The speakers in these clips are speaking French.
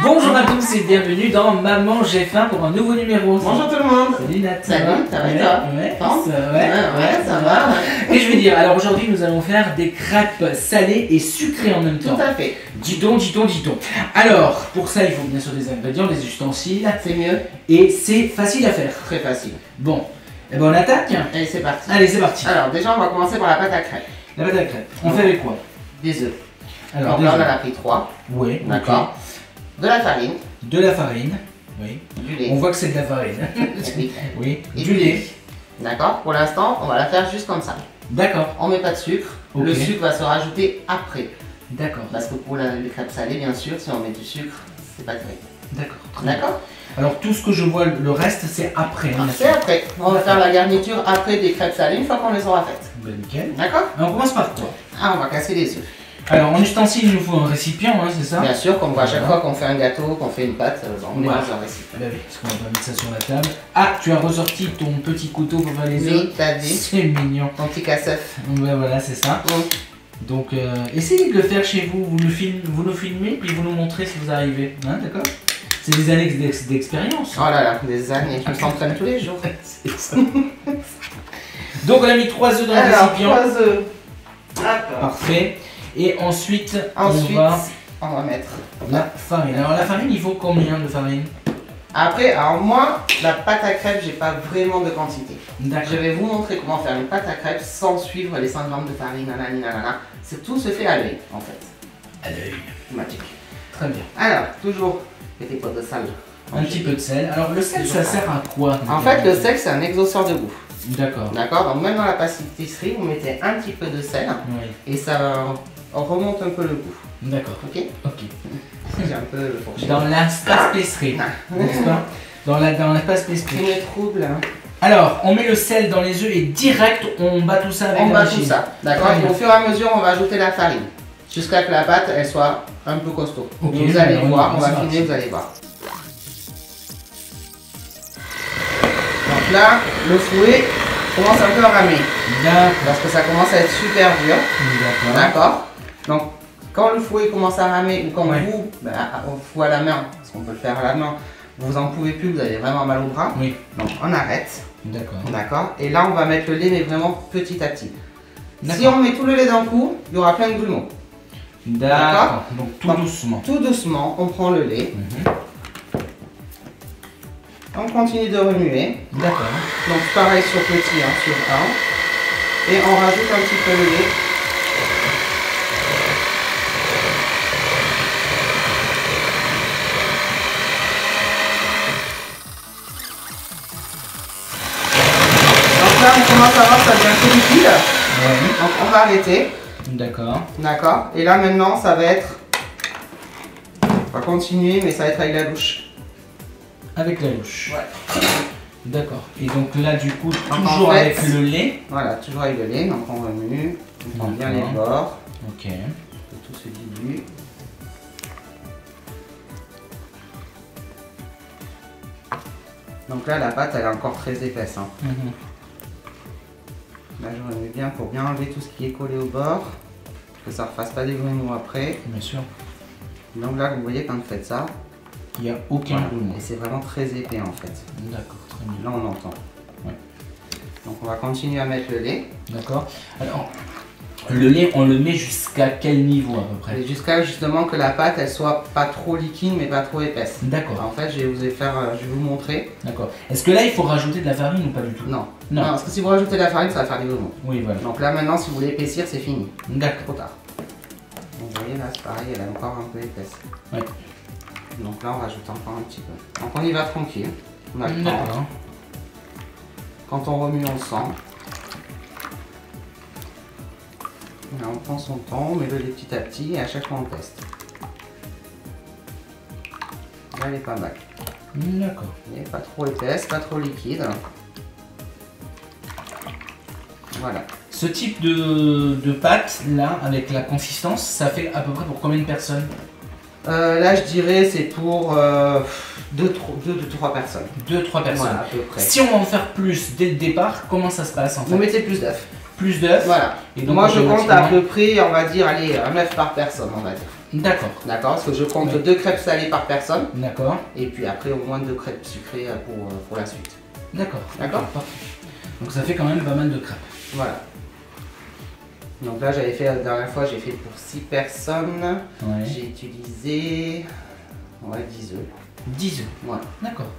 Bonjour à tous et bienvenue dans Maman j'ai faim pour un nouveau numéro. Bonjour tout le monde. Salut Nat. Salut, ça va et toi? Ça va. Et je vais dire, alors aujourd'hui nous allons faire des crêpes salées et sucrées en même temps. Tout à fait. Dis donc. Alors, pour ça il faut bien sûr des ingrédients, des ustensiles. C'est mieux. Et c'est facile à faire. Très facile. Bon, et ben on attaque. Allez, c'est parti. Allez, c'est parti. Alors déjà on va commencer par la pâte à crêpes. La pâte à crêpes. On fait avec quoi? Des œufs. Alors, donc là on en a pris 3. Oui, d'accord. De la farine. De la farine. Oui. Du lait. On voit que c'est de la farine. Oui. Et Du lait. D'accord. Pour l'instant, on va la faire juste comme ça. D'accord. On met pas de sucre. Ok. Le sucre va se rajouter après. D'accord. Parce que pour les crêpes salées, bien sûr, si on met du sucre, c'est pas terrible. D'accord. D'accord. Alors tout ce que je vois, le reste, c'est après. Hein, C'est après. On va faire la garniture après des crêpes salées une fois qu'on les aura faites. Ben, nickel. D'accord. Alors, on commence par quoi? Ah, on va casser les œufs. Alors en ustensile, il nous faut un récipient, hein, c'est ça? Bien sûr, comme à chaque fois qu'on fait un gâteau, qu'on fait une pâte, on met dans un récipient. Ben oui, parce qu'on va pas mettre ça sur la table. Ah, tu as ressorti ton petit couteau pour faire les œufs. Oui, t'as dit. C'est mignon. Ton petit casse-œuf. Ben voilà, c'est ça. Donc essayez de le faire chez vous. Vous nous filmez, puis vous nous montrez si vous arrivez. Hein, d'accord? C'est des années d'expérience. Oh là là, des années. Je me s'entraîne tous les jours. C'est ça. Donc on a mis 3 œufs dans le récipient. 3 œufs. D'accord. Parfait. Et ensuite, on va mettre la farine. Alors la farine, il faut combien de farine? Après, alors moi, la pâte à crêpes, j'ai pas vraiment de quantité. D'accord. Je vais vous montrer comment faire une pâte à crêpes sans suivre les 100 grammes de farine, nanani, nanana. Tout se fait à l'œil, en fait. À l'œil. Magique. Très bien. Alors, toujours des pots de sel. Un petit peu de sel. Alors le sel, ça sert à quoi? En fait, le sel, c'est un exhausteur de goût. D'accord. D'accord. Donc même dans la pâtisserie, vous mettez un petit peu de sel. Oui. Et ça remonte un peu le goût. D'accord. Ok. Ok. J'ai un peu le fourchette. Dans l'espace-pâtisserie, n'est-ce pas? Dans l'espace-pâtisserie. Tu me troubles. Alors, on met le sel dans les œufs et direct, on bat tout ça avec la machine. On bat tout ça. D'accord. Et au fur et à mesure, on va ajouter la farine. Jusqu'à que la pâte, elle soit un peu costaud. Ok, vous allez voir, on va finir, finir, vous allez voir. Donc là, le fouet commence un peu à ramer. D'accord. Parce que ça commence à être super dur. D'accord. Donc, quand le fouet commence à ramer, ou quand vous, au fouet à la main, parce qu'on peut le faire à la main, vous en pouvez plus, vous avez vraiment mal au bras. Oui. Donc, on arrête. D'accord. D'accord. Et là, on va mettre le lait, mais vraiment petit à petit. Si on met tout le lait d'un coup, il y aura plein de grumeaux. D'accord. Donc tout doucement. Tout doucement, on prend le lait. On continue de remuer. D'accord. Donc pareil sur petit, hein, sur 1. Et on rajoute un petit peu le lait. Donc là, on commence à voir que ça devient plus liquide. Donc on va arrêter. D'accord. D'accord. Et là maintenant, ça va être... On va continuer, mais ça va être avec la louche. Avec la louche. Ouais. D'accord. Et donc là, du coup, toujours avec le lait. Voilà, toujours avec le lait. Donc on remue, on prend bien les bords. Ok. Tout se dilue. Donc là, la pâte, elle est encore très épaisse. Hein. Là, je remue bien pour bien enlever tout ce qui est collé au bord. Que ça ne refasse pas des grumeaux après. Bien sûr. Donc là, vous voyez, quand vous faites ça, il n'y a aucun grumeau. Et c'est vraiment très épais en fait. D'accord, très bien. Là, on entend. Ouais. Donc on va continuer à mettre le lait. D'accord. Alors, le lait, on le met jusqu'à quel niveau à peu près? Jusqu'à justement que la pâte, elle soit pas trop liquide, mais pas trop épaisse. D'accord. En fait, je vais vous montrer. D'accord. Est-ce que là, il faut rajouter de la farine ou pas du tout? Non. Non, parce que si vous rajoutez de la farine, ça va faire des grumeaux. Oui, voilà. Donc là, maintenant, si vous voulez épaissir, c'est fini. D'accord. Trop tard. Donc vous voyez là, c'est pareil, elle est encore un peu épaisse. Ouais. Donc là, on rajoute encore un petit peu. Donc on y va tranquille. On a le temps. Quand on remue, on sent. Là, on prend son temps, on met le lait petit à petit et à chaque fois on teste. Là, elle est pas mal. D'accord. Elle n'est pas trop épaisse, pas trop liquide. Voilà. Ce type de pâte là, avec la consistance, ça fait à peu près pour combien de personnes? Là, je dirais c'est pour 2-3 personnes. 2-3 personnes. Voilà, à peu près. Si on va en faire plus dès le départ, comment ça se passe en fait? Vous mettez plus d'œufs. Plus d'œufs. Voilà. Et donc, moi, je compte à peu près, on va dire, allez, un œuf par personne, on va dire. D'accord. D'accord, parce que je compte 2 crêpes salées par personne. D'accord. Et puis après, au moins 2 crêpes sucrées pour la suite. D'accord. D'accord. Donc ça fait quand même pas mal de crêpes. Voilà. Donc là, j'avais fait la dernière fois, j'ai fait pour 6 personnes. Ouais. J'ai utilisé 10 œufs. 10 œufs. Voilà. D'accord.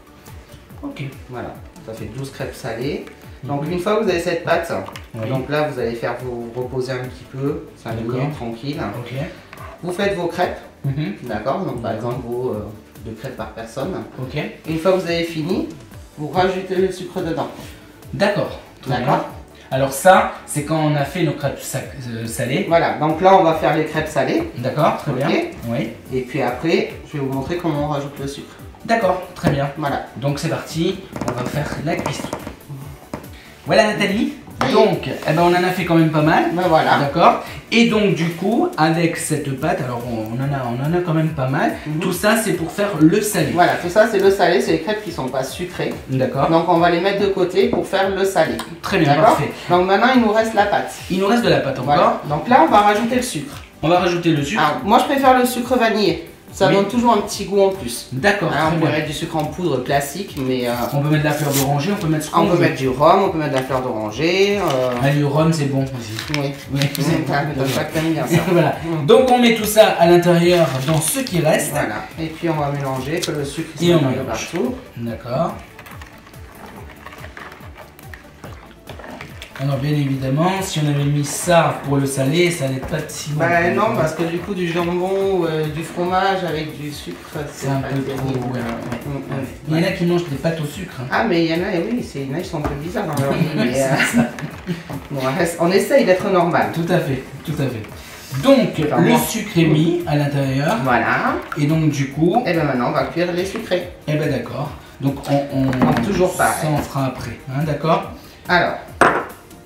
Ok. Voilà. Ça fait 12 crêpes salées. Donc une fois que vous avez cette pâte, donc là vous allez faire vous reposer un petit peu, 5 minutes tranquille. Ok. Vous faites vos crêpes, d'accord. Donc par exemple vos 2 crêpes par personne. Ok. Une fois que vous avez fini, vous rajoutez le sucre dedans. D'accord. D'accord. Alors ça, c'est quand on a fait nos crêpes salées. Voilà. Donc là on va faire les crêpes salées. D'accord. Très bien. Oui. Et puis après, je vais vous montrer comment on rajoute le sucre. D'accord. Très bien. Voilà. Donc c'est parti. On va faire la cuisson. Voilà Nathalie, oui. Donc eh ben, on en a fait quand même pas mal, ben voilà. D'accord. Et donc du coup, avec cette pâte, alors on en a quand même pas mal, tout ça c'est pour faire le salé. Voilà, tout ça c'est le salé, c'est les crêpes qui sont pas sucrées. D'accord. Donc on va les mettre de côté pour faire le salé. Très bien, parfait. Donc maintenant il nous reste la pâte. Il nous reste de la pâte encore. Voilà. Donc là on va rajouter le sucre. On va rajouter le sucre. Alors, moi je préfère le sucre vanillé. Ça donne toujours un petit goût en plus. D'accord. On peut mettre du sucre en poudre classique, mais... on peut mettre de la fleur d'oranger, on peut mettre ce qu'on veut. On peut mettre du rhum, on peut mettre de la fleur d'oranger. Le rhum c'est bon aussi. Oui. Bien ça. Voilà. Donc on met tout ça à l'intérieur dans ce qui reste. Voilà. Et puis on va mélanger, que le sucre et on mélange mélange partout. D'accord. Alors bien évidemment, si on avait mis ça pour le salé, ça n'allait pas si bon. Bah non, parce que du coup du jambon ou du fromage avec du sucre, c'est un peu trop. Il y en a qui mangent des pâtes au sucre. Ah mais il y en a, oui, il y en a qui sont un peu bizarres dans leur vie. Mais bon, on essaye d'être normal. Tout à fait, tout à fait. Donc le sucre est mis à l'intérieur. Voilà. Et donc du coup. Et bien maintenant on va cuire les sucrés. Et ben d'accord. Donc on toujours pareil. Ça on fera après, hein, d'accord. Alors.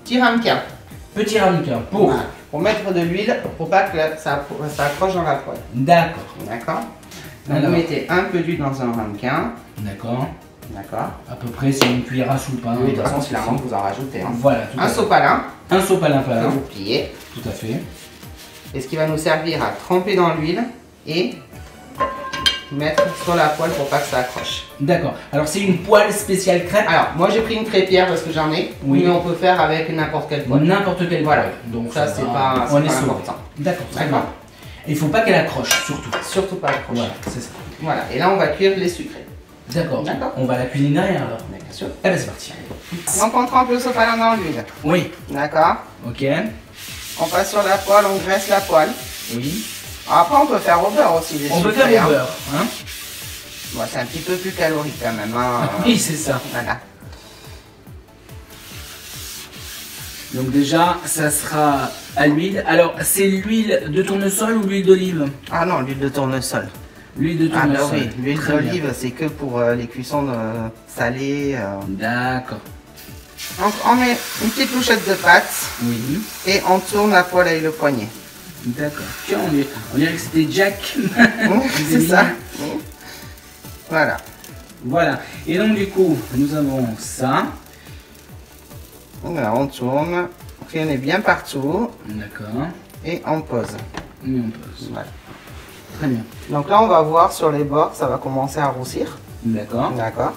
Petit ramequin. Petit ramequin pour mettre de l'huile pour pas que ça accroche dans la poêle. D'accord. D'accord. Donc vous mettez un peu d'huile dans un ramequin. D'accord. D'accord. À peu près c'est une cuillère à soupe. Oui, de toute façon c'est la rampe que vous en rajoutez. Hein. Voilà. Un sopalin. Un sopalin plat. Que vous pliez. Tout à fait. Et ce qui va nous servir à tremper dans l'huile et mettre sur la poêle pour pas que ça accroche. D'accord. Alors c'est une poêle spéciale crêpe. Alors moi j'ai pris une crêpière parce que j'en ai, mais on peut faire avec n'importe quelle poêle. N'importe quelle poêle. Donc ça c'est pas important. D'accord. D'accord. Il ne faut pas qu'elle accroche surtout. Surtout pas accroche. Voilà, c'est ça. Voilà. Et là on va cuire les sucrés. D'accord. On va la cuisiner derrière alors. Bien sûr. Eh ben c'est parti. Donc on trempe le sopalin dans l'huile. Oui. D'accord. Ok. On passe sur la poêle, on graisse la poêle. Oui. Après on peut faire au beurre aussi. On peut faire au beurre. Hein. Bon, c'est un petit peu plus calorique quand même. Hein. Oui, c'est ça. Voilà. Donc déjà, ça sera à l'huile. Alors, c'est l'huile de tournesol ou l'huile d'olive? Ah non, l'huile de tournesol. L'huile de tournesol. Ah bah oui, l'huile d'olive, c'est que pour les cuissons salées. D'accord. Donc on met une petite louchette de pâte. Oui. Et on tourne la poêle avec le poignet. D'accord. Tiens, on dirait que c'était Jack. C'est ça. Voilà. Voilà. Et donc du coup, nous avons ça. Voilà, on tourne. On est bien partout. D'accord. Et on pose. Et on pose. Voilà. Très bien. Donc là, on va voir sur les bords, ça va commencer à roussir. D'accord. D'accord.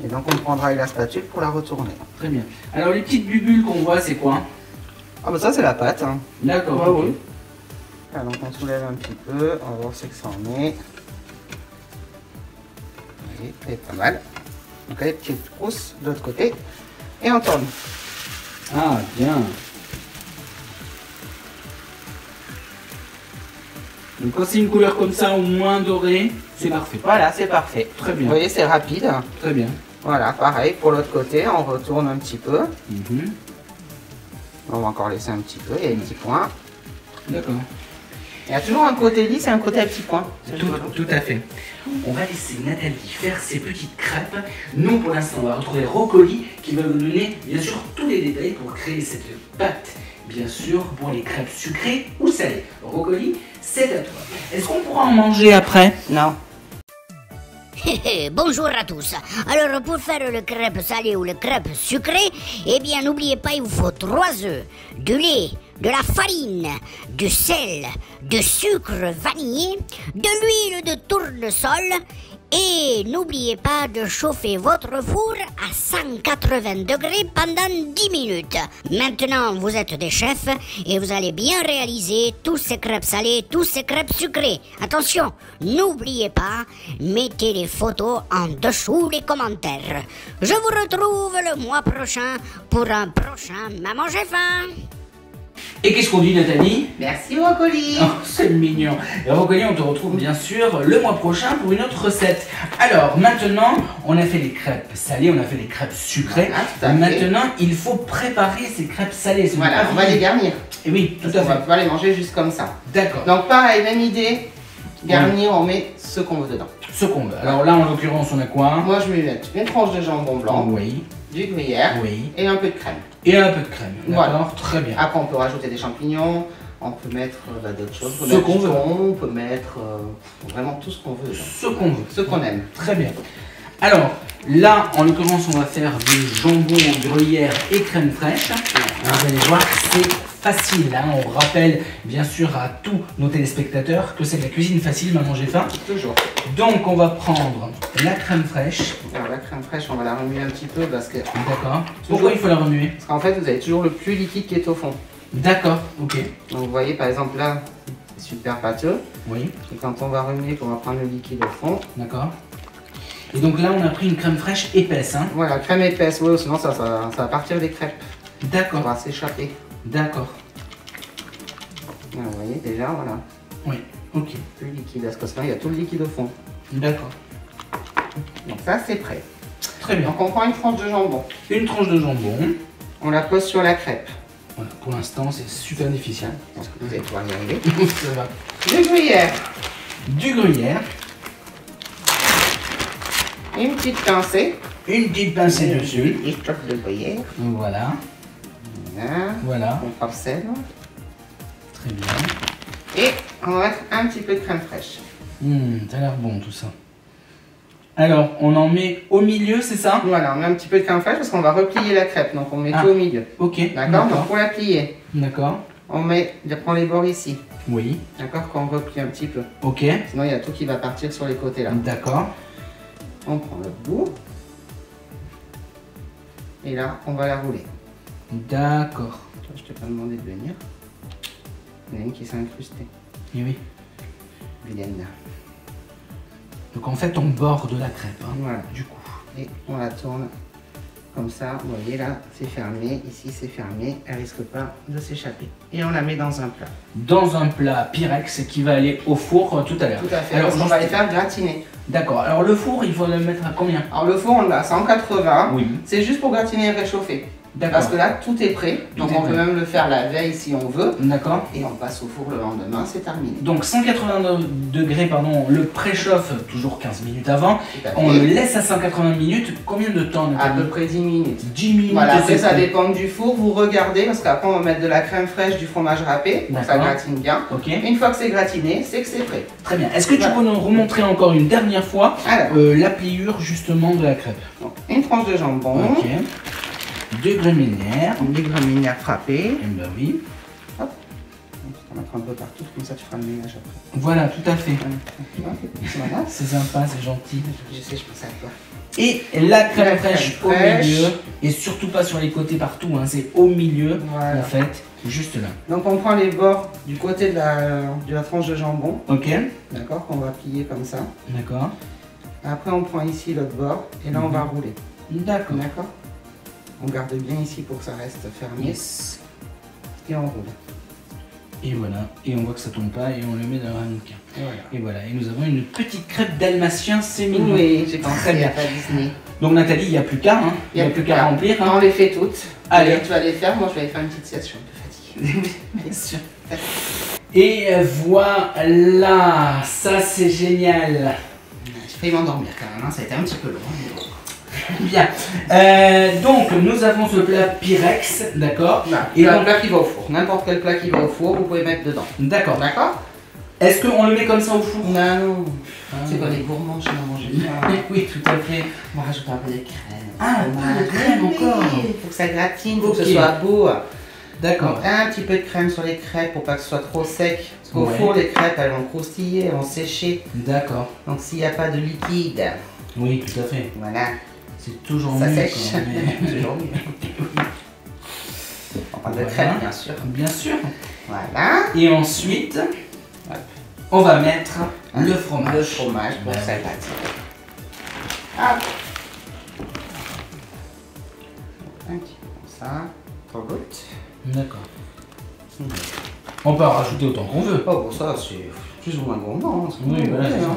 Et donc on prendra avec la spatule pour la retourner. Très bien. Alors les petites bulles qu'on voit, c'est quoi? Ah bah ça c'est la pâte. Hein. D'accord. Ouais, oui. Alors, donc on soulève un petit peu, on va voir ce que ça en est. Oui, c'est pas mal. Donc les petites rousses de l'autre côté. Et on tourne. Ah bien. Donc quand c'est une couleur comme ça ou moins dorée, c'est parfait. Voilà, c'est parfait. Très bien. Vous voyez, c'est rapide. Très bien. Voilà, pareil pour l'autre côté, on retourne un petit peu. Mhm. On va encore laisser un petit peu, il y a des petits points. D'accord. Il y a toujours un côté lisse et un côté à petits points. Tout à fait. On va laisser Nathalie faire ses petites crêpes. Nous, pour l'instant, on va retrouver Rocoli qui va vous donner, bien sûr, tous les détails pour créer cette pâte bien sûr, pour les crêpes sucrées ou salées. Rocoli, c'est à toi. Est-ce qu'on pourra en manger après? Non. Bonjour à tous. Alors pour faire le crêpe salé ou le crêpe sucré, eh bien n'oubliez pas, il vous faut 3 œufs, du lait, de la farine, du sel, du sucre vanillé, de l'huile de tournesol et n'oubliez pas de chauffer votre four à 180 degrés pendant 10 minutes. Maintenant, vous êtes des chefs et vous allez bien réaliser tous ces crêpes salées, tous ces crêpes sucrées. Attention, n'oubliez pas, mettez les photos en dessous les commentaires. Je vous retrouve le mois prochain pour un prochain Maman j'ai faim. Et qu'est-ce qu'on dit, Nathalie? Merci Rocoli. Oh, c'est mignon. Et Rocoli, on te retrouve bien sûr le mois prochain pour une autre recette. Alors, maintenant, on a fait les crêpes salées, on a fait les crêpes sucrées. Voilà, maintenant, il faut préparer ces crêpes salées. Voilà, on va les garnir. Et oui, tout à On va fait. pouvoir les manger juste comme ça. D'accord. Donc pareil, même idée. Garnir, on met ce qu'on veut dedans. Ce qu'on veut. Alors là, en l'occurrence, on a quoi? Moi, je vais mettre une tranche de jambon blanc, Oui, du gruyère oui. et un peu de crème. Et un peu de crème. D'accord, Voilà. très bien. Après, on peut rajouter des champignons, on peut mettre d'autres choses. On peut Ce mettre qu'on du veut. thon, on peut mettre vraiment tout ce qu'on veut dedans. Ce qu'on veut. Ce qu'on aime. Très bien. Alors, là, en l'occurrence, on va faire du jambon, gruyère et crème fraîche. Vous allez voir, c'est facile. Hein. On rappelle bien sûr à tous nos téléspectateurs que c'est de la cuisine facile, Maman j'ai faim. Toujours. Donc, on va prendre la crème fraîche. Alors la crème fraîche, on va la remuer un petit peu parce que D'accord. Pourquoi il faut la remuer? parce qu'en fait, vous avez toujours le plus liquide qui est au fond. D'accord, ok. Donc vous voyez, par exemple là, c'est super pâteux. Oui, Et quand on va remuer, qu'on va prendre le liquide au fond. d'accord. Et donc là, on a pris une crème fraîche épaisse. Hein. Voilà, crème épaisse, ouais, sinon ça va partir des crêpes. Ça D'accord, va s'échapper. d'accord. Voilà, vous voyez déjà, voilà. Oui, ok. Plus liquide, parce que sinon il y a tout le liquide au fond. D'accord. Donc ça, c'est prêt. Très bien. Donc on prend une tranche de jambon. Une tranche de jambon. On la pose sur la crêpe. Voilà, pour l'instant, c'est super difficile. Je pense que vous allez pouvoir y arriver. Ça va. Du gruyère. Du gruyère. Une petite pincée. Une petite pincée dessus. Une chope de gruyère. Voilà. Voilà. Voilà. On forcelle. Très bien. Et on va mettre un petit peu de crème fraîche. Ça a l'air bon tout ça. Alors, on en met au milieu, c'est ça? Voilà, on met un petit peu de crème fraîche parce qu'on va replier la crêpe. Donc on met tout au milieu. Ok. D'accord. Donc pour la plier, D'accord. on prend les bords ici. Oui. D'accord, qu'on replie un petit peu. Ok. Sinon il y a tout qui va partir sur les côtés là. D'accord. On prend le bout. Et là, on va la rouler. D'accord. Je t'ai pas demandé de venir. Il y en a une qui s'est incrustée. Et oui. Vilaine. Donc en fait, on borde la crêpe. Hein, Voilà. du coup. Et on la tourne comme ça. Vous voyez là, c'est fermé. Ici, c'est fermé. Elle risque pas de s'échapper. Et on la met dans un plat. Dans un plat Pyrex qui va aller au four tout à l'heure. Tout à fait. Alors, Alors, on va les faire gratiner. D'accord. Alors le four, il faut le mettre à combien? Alors le four, on l'a à 180. Oui. C'est juste pour gratiner et réchauffer. D'accord. Parce que là, tout est prêt. Donc est on peut prêt. même le faire la veille si on veut. D'accord. Et on passe au four le lendemain, c'est terminé. Donc 180 degrés, pardon, on le préchauffe toujours 15 minutes avant. Tout à fait. On le laisse à 180 minutes. Combien de temps, À Nathalie? peu près 10 minutes. 10 minutes. Voilà, après c'est ça prêt. dépend du four, vous regardez parce qu'après on va mettre de la crème fraîche, du fromage râpé, donc ça D'accord. gratine bien. Ok. Une fois que c'est gratiné, c'est que c'est prêt. Très bien. Est-ce que tu Voilà. peux nous remontrer encore une dernière fois Alors, la pliure justement de la crêpe? donc, une tranche de jambon, Ok. Deux graminées. des graminées frappées. Eh ben oui. Hop. On va mettre un peu partout, comme ça tu feras le ménage après. Voilà, tout à fait. Voilà. C'est sympa, c'est gentil. Je sais, je pensais à toi. Et la crème La fraîche crème au fraîche. milieu. Et surtout pas sur les côtés partout, hein, c'est au milieu Voilà. en fait, juste là. Donc on prend les bords du côté de la tranche de jambon, Ok, d'accord, qu'on va plier comme ça. d'accord. Après on prend ici l'autre bord et là on va rouler. D'accord. D'accord. On garde bien ici pour que ça reste fermé Yes. et on roule. Et voilà, et on voit que ça tombe pas et on le met dans un ramequin. Et voilà. Et voilà, et nous avons une petite crêpe dalmatien, c'est mignon. Oui, j'ai pensé Très bien. à Disney. Donc Nathalie, il n'y a plus qu'à, hein. Il n'y a plus qu'à remplir. Hein. On les fait toutes. Allez. Tu vas les faire, moi je vais aller faire une petite sieste, je suis un peu fatiguée. Bien sûr. Et voilà, ça c'est génial. J'ai failli m'endormir quand même, hein. Ça a été un petit peu long. Mais bon. Bien. Donc, nous avons ce plat Pyrex, d'accord. Et un plat qui va au four. N'importe quel plat qui va au four, vous pouvez mettre dedans. D'accord. D'accord. Est-ce qu'on le met comme ça au four? Non. C'est pas les gourmands, je n'en mange pas. Oui, tout à fait. Moi, je parle des crèmes. Ah, pas de crème encore. Il faut que ça gratine, il faut que ce soit beau. D'accord. Un petit peu de crème sur les crêpes pour pas que ce soit trop sec. Parce qu'au Ouais. four, les crêpes, elles vont croustiller, elles vont sécher. D'accord. Donc s'il n'y a pas de liquide, Oui, tout à fait. voilà, C'est toujours ça mieux. sèche. quand même. Toujours mieux. On parle de Voilà. crêpes, bien sûr. Bien sûr. Voilà. Et ensuite, on va mettre le fromage. Le fromage pour Ouais. que ça gratine. Hop. Un petit peu comme ça. 3 gouttes. D'accord. On peut en rajouter autant qu'on veut. Oh, bon, ça, c'est plus ou moins gourmand. Hein, Oui, voilà, c'est ça.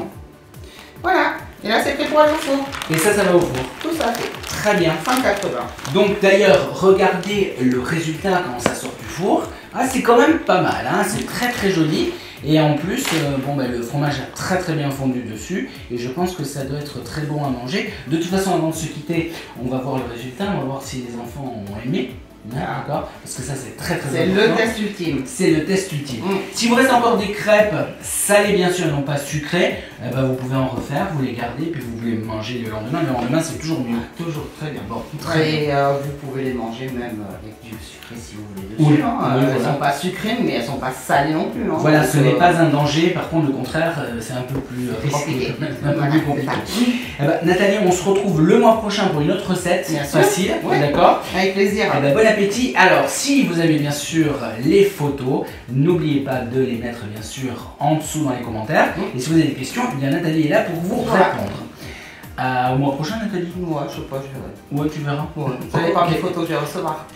Voilà. Et là, c'est prêt pour aller au four. Et ça va au four. Tout ça. Très bien. 180. Donc d'ailleurs, regardez le résultat quand ça sort du four. Ah, c'est quand même pas mal, hein, c'est très très joli. Et en plus, le fromage a très très bien fondu dessus. Et je pense que ça doit être très bon à manger. De toute façon, avant de se quitter, on va voir le résultat. On va voir si les enfants ont aimé. D'accord. Parce que ça, c'est très très C'est important. le test ultime. C'est le test ultime. Si vous reste encore des crêpes salées bien sûr, non pas sucrées, vous pouvez en refaire, vous les gardez, puis vous pouvez manger le lendemain. Le lendemain, c'est toujours mieux. Toujours très bien. Bon, très bien. Et vous pouvez les manger même avec du sucré si vous voulez Oui, dessus. Hein. oui, Elles voilà. sont pas sucrées, mais elles sont pas salées non plus. Hein. Voilà, Donc, ce n'est pas un danger, par contre le contraire, c'est un peu plus risqué, compliqué. un peu plus compliqué. Nathalie, on se retrouve le mois prochain pour une autre recette Bien sûr. facile, Ouais. d'accord? Avec plaisir. Bon appétit. Alors, si vous avez bien sûr les photos, n'oubliez pas de les mettre bien sûr en dessous dans les commentaires. Et si vous avez des questions, eh bien Nathalie est là pour vous Voilà. répondre. Au mois prochain, Nathalie? Ouais, je sais pas, je verrai. Ouais, tu verras. Ouais. Ça dépend Ok. des photos que je vais recevoir.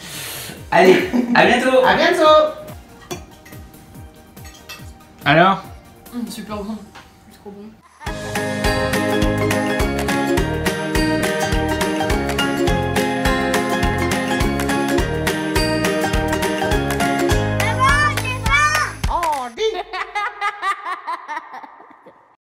Allez, à bientôt. À bientôt. Alors? Super bon. C'est trop bon.